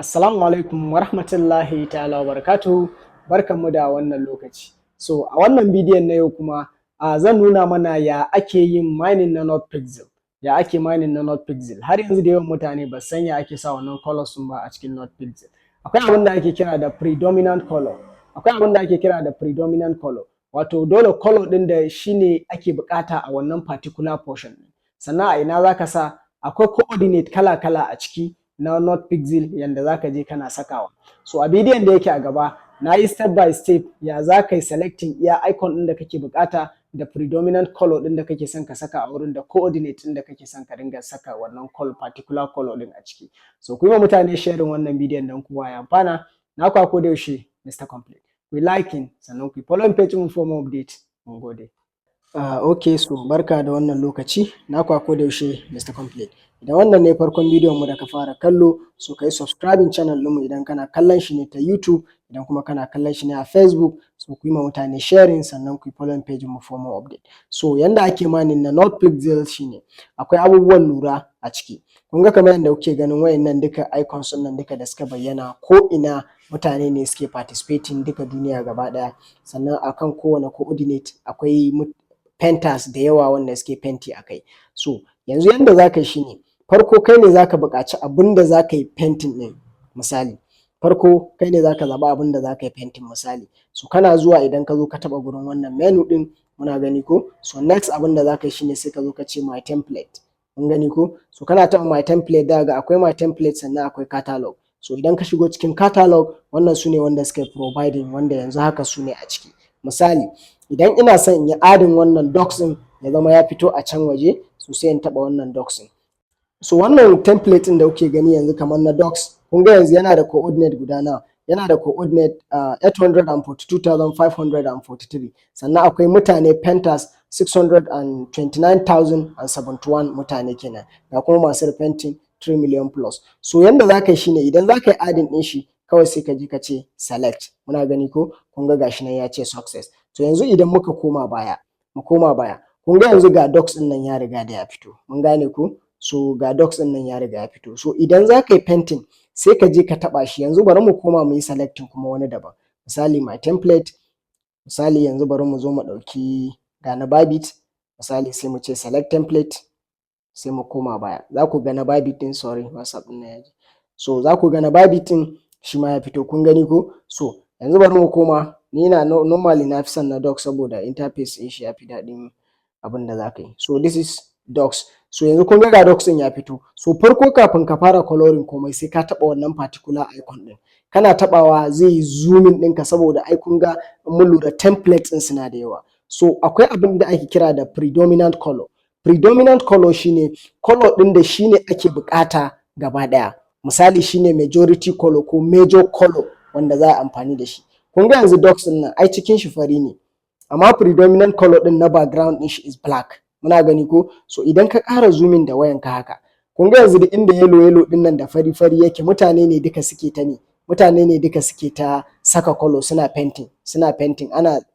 Assalamu alaikum wa rahmatullahi ta'ala wa barakatuhu. Barkanmu da wannan lokaci. So a wannan bidiyon na yau kuma zan nuna mana ya ake yin mining na not pixel. Ya ake mining na not pixel. Har yanzu da yawan mutane ba san ya ake sa wannan colors ba a cikin not pixel. Akwai abin da ake kira da predominant color. Wato dole color ɗin da shine ake bukata a wannan particular portion. Sannan a ina zaka sa akwai coordinate kala-kala a ciki na not pixel yanda zaka je kana sakawa. So a bidiyon da yake a gaba na yi step by step ya za ka yi selecting iya icon ɗin da kake bukata da predominant color ɗin da kake son ka saka a wurin da coordinate ɗin da kake son ka dinga saka wannan particular color ɗin a ciki. So ku yi wa mutane sharing wannan bidiyon don kowa ya amfana. Na kwa ko da yaushe Mr. Complete. Ku liking sannan ku following page mu for more update. Mun gode. Okay, so barka da wannan lokaci. Na kwa ko da yaushe Mr. Complete. Idan wannan ne farkon bidiyon mu da ka fara kallo, so kai subscribing channel ɗinmu idan kana kallon shi ne ta YouTube, idan kuma kana kallon shi ne a Facebook, so ku yi ma mutane sharing sannan ku following page mu for more update. So yanda ake mining na not pixel shine akwai abubuwan lura a ciki. Kun ga kamar yadda kuke ganin wayannan duka icons nan duka da suka bayyana ko ina mutane ne suke participating duka duniya gaba daya. Sannan akan kowane coordinate akwai painters da yawa wanda suke fenti akai. So yanzu yanda zaka yi shine farko kai ne zaka buƙaci abin da zaka yi painting ɗin misali. Farko kai ne zaka zaɓi abin da zaka yi painting misali. So kana zuwa idan ka zo ka taɓa gurin wannan menu ɗin muna gani ko. So next abin da zaka yi shine sai ka zo ka ce my template. Mun gani ko. So kana taɓa my template da ga akwai my template sannan akwai catalog. So idan ka shigo cikin catalog wannan su ne wanda suka yi providing wanda yanzu haka su ne a ciki. Misali idan ina son in yi adin wannan docs ɗin ya zama ya fito a can waje, so sai in taɓa wannan docs ɗin. So wannan template ɗin da kuke gani yanzu kamar na docs, kun ga yanzu yana da coordinate guda nawa? Yana da coordinate 842,543. Sannan akwai mutane painters 629,071 mutane kenan. Ga kuma masu repenting 3 million plus. So yanda za ka yi shine idan za ka yi adin ɗin shi kawai sai ka je ka ce select. Muna gani ko? Kun ga gashi nan ya ce success. So yanzu idan muka koma baya, kun ga yanzu ga docs ɗin nan ya riga da ya fito. Mun gane ko? So ga docs ɗin nan ya riga ya fito. So idan za ka yi painting sai ka je ka taɓa shi. Yanzu bari mu koma mu yi selecting kuma wani daban. Misali my template, misali yanzu bari mu zo mu ɗauki ga na Barbit, misali sai mu ce select template, sai mu koma baya. Za ku ga na Barbit ɗin, sorry WhatsApp ɗin na yaji. So za ku ga na Barbit ɗin shi ma ya fito, kun gani ko? So yanzu bari mu koma, ni na normally na fi son na docs saboda interface ɗin shi ya fi daɗin abin da za ka yi. So this is docs. So yanzu kun ga docs ɗin ya fito. So farko kafin ka fara coloring komai sai ka taɓa wannan particular icon ɗin. Kana taɓawa zai yi zooming ɗinka saboda ai kun ga mun lura templates ɗin suna da yawa. So akwai abin da ake kira da predominant color. Predominant color shine color ɗin da shine ake bukata gaba ɗaya. Misali shine majority color ko major color wanda za a amfani da shi. Kun ga yanzu docs ɗin nan ai cikin shi fari ne. Amma predominant color ɗin na background ɗin shi is black. Muna gani ko? So idan ka ƙara zooming da wayanka haka, kun ga yanzu da inda yellow ɗin nan da fari yake mutane ne duka suke ta saka color suna painting, ana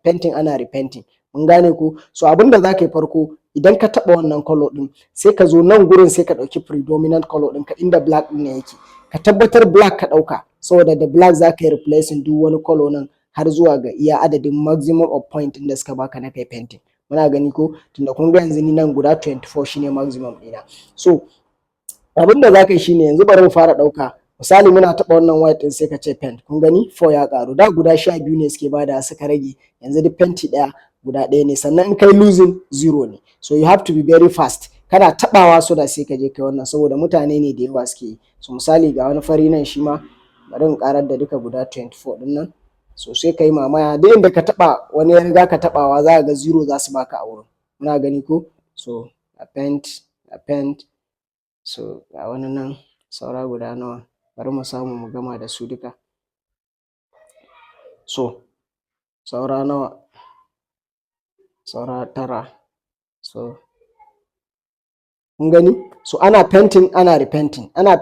painting ana repainting. Mun gane ko? So abin da za ka yi farko idan ka taɓa wannan color ɗin sai ka zo nan gurin sai ka ɗauki predominant color ɗinka inda black ɗin nan yake. Ka tabbatar black ka ɗauka saboda da black za ka yi replacing duk wani color nan har zuwa ga iya adadin maximum of point da suka baka na kai painting. Muna gani ko? Tunda kun ga yanzu ni nan guda 24 shine maximum ɗina. So abin da za ka yi shine yanzu bari mu fara ɗauka. Misali muna taɓa wannan white ɗin sai ka ce paint. Kun gani 4 ya ƙaru. Da guda 12 ne suke bada suka rage. Yanzu duk fenti ɗaya guda ɗaya ne. Sannan in kai losing 0 ne. So you have to be very fast. Kana taɓawa so da sai ka je kai wannan saboda mutane ne da yawa suke yi. So misali ga wani fari nan shi ma bari in ƙarar da duka guda 24 ɗin nan. So sai ka yi mamaya duk inda ka taɓa wani ya riga ka taɓawa za ka ga 0 za su baka a wurin. Muna gani ko? So a paint. So ga wani nan saura guda nawa, bari mu samu mu gama da su duka. So saura nawa? Saura 9. So kun gani? So ana painting ana repainting, kana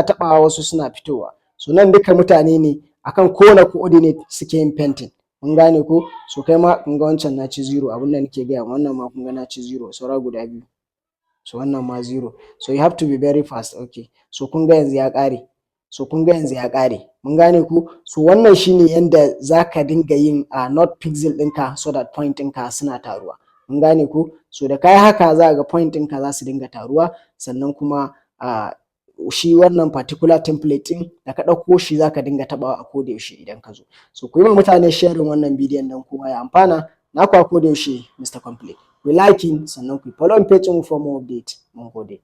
taɓawa wasu suna fitowa. So nan duka mutane ne akan kowane coordinate suke yin painting. Mun gane ko? So kai ma kun ga wancan na ci 0 abin da nake gaya wannan ma kun ga na ci 0 saura guda 2. So wannan ma 0. So you have to be very fast. Okay. So kun ga yanzu ya ƙare. so kun ga yanzu ya ƙare, mun gane ku. So wannan shine yanda zaka dinga yin not pixel ɗinka so that point ɗinka suna taruwa, mun gane ku. So da kai haka za ga point ɗinka za su dinga taruwa, sannan kuma shi wannan particular template ɗin da ka ɗauko shi zaka dinga taɓawa a koda yaushe idan ka zo. So ku yi wa mutane sharing wannan bidiyon nan kowa ya amfana. Naku a koda yaushe Mr. Complete. Ku liking sannan ku follow page ɗin for more update. Mun gode.